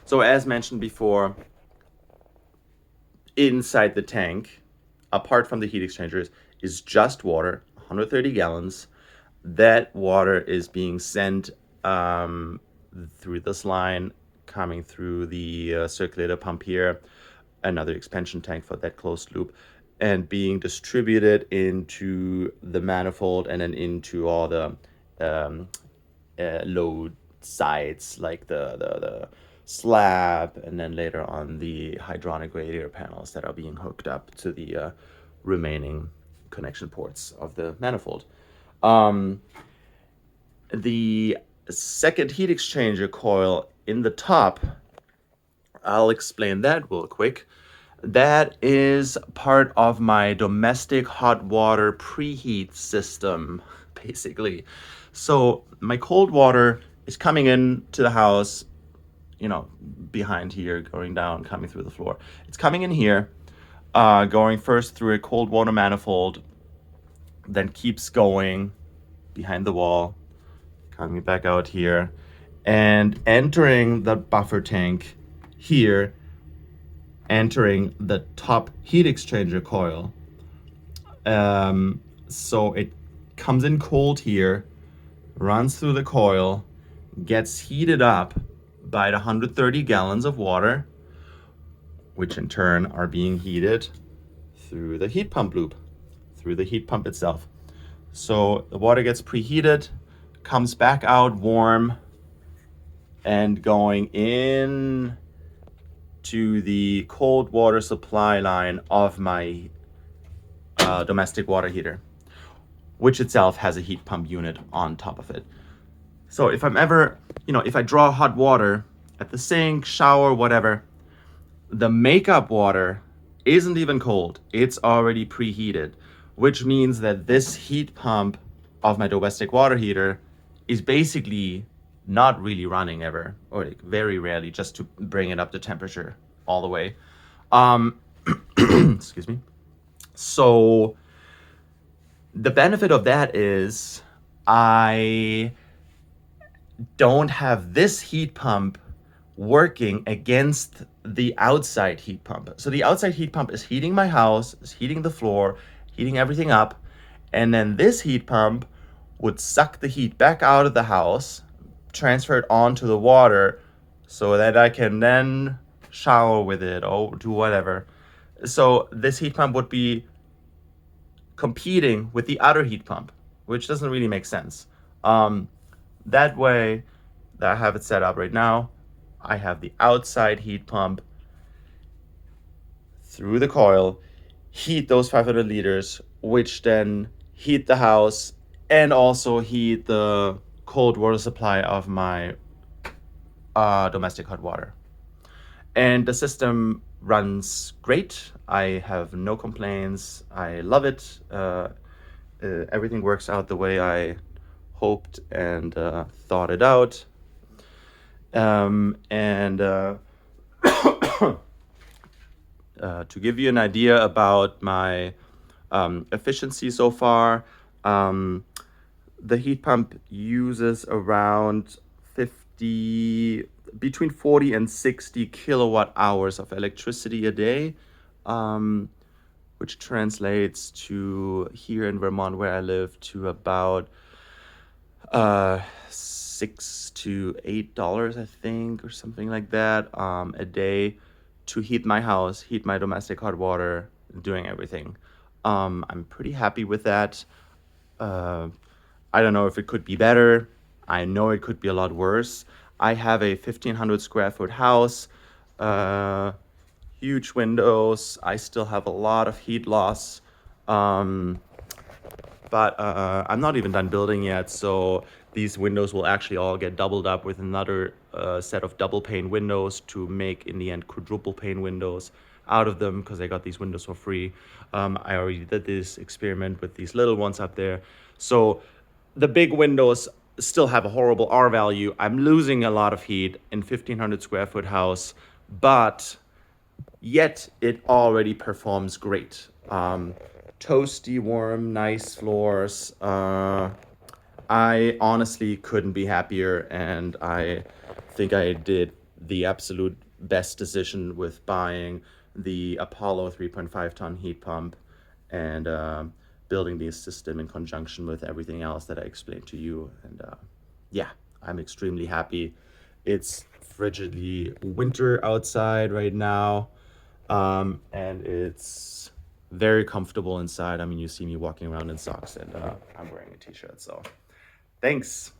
So as mentioned before, inside the tank, apart from the heat exchangers, is just water, 130 gallons. That water is being sent through this line, coming through the circulator pump here, another expansion tank for that closed loop, and being distributed into the manifold and then into all the um, load sites like the slab, and then later on the hydronic radiator panels that are being hooked up to the remaining connection ports of the manifold. Um, the second heat exchanger coil in the top, I'll explain that real quick. That is part of my domestic hot water preheat system, basically. So my cold water is coming in to the house, behind here, going down, coming through the floor. It's coming in here, going first through a cold water manifold, then keeps going behind the wall, coming back out here, and entering the buffer tank here, entering the top heat exchanger coil. So it comes in cold here, runs through the coil, gets heated up by the 130 gallons of water, which in turn are being heated through the heat pump loop, through the heat pump itself. So the water gets preheated, comes back out warm, and going in to the cold water supply line of my domestic water heater, which itself has a heat pump unit on top of it. So if I'm ever, if I draw hot water at the sink, shower, whatever, the makeup water isn't even cold. It's already preheated, which means that this heat pump of my domestic water heater is basically not really running ever, or like very rarely, just to bring it up to temperature all the way. Excuse me. So the benefit of that is I don't have this heat pump working against the outside heat pump. So the outside heat pump is heating my house, is heating the floor, heating everything up, and then this heat pump would suck the heat back out of the house, transfer it onto the water so that I can then shower with it or do whatever. So this heat pump would be competing with the other heat pump, which doesn't really make sense. That way that I have it set up right now, I have the outside heat pump through the coil, heat those 500 liters, which then heat the house and also heat the cold water supply of my domestic hot water. And the system runs great. I have no complaints. I love it. Everything works out the way I hoped and thought it out. And to give you an idea about my efficiency so far, the heat pump uses around between 40 and 60 kilowatt hours of electricity a day, which translates to, here in Vermont where I live, to about $6 to $8, I think, or something like that, a day to heat my house, heat my domestic hot water, doing everything. I'm pretty happy with that. I don't know if it could be better. I know it could be a lot worse. I have a 1,500 square foot house, huge windows. I still have a lot of heat loss. But I'm not even done building yet, so these windows will actually all get doubled up with another set of double pane windows to make, in the end, quadruple pane windows out of them, because I got these windows for free. I already did this experiment with these little ones up there. So the big windows still have a horrible R value. I'm losing a lot of heat in 1,500 square foot house, but yet it already performs great. Toasty, warm, nice floors. I honestly couldn't be happier, and I think I did the absolute best decision with buying the Apollo 3.5 ton heat pump and building this system in conjunction with everything else that I explained to you. And yeah, I'm extremely happy. It's frigidly winter outside right now, and it's very comfortable inside. I mean, you see me walking around in socks, and I'm wearing a t-shirt. So thanks.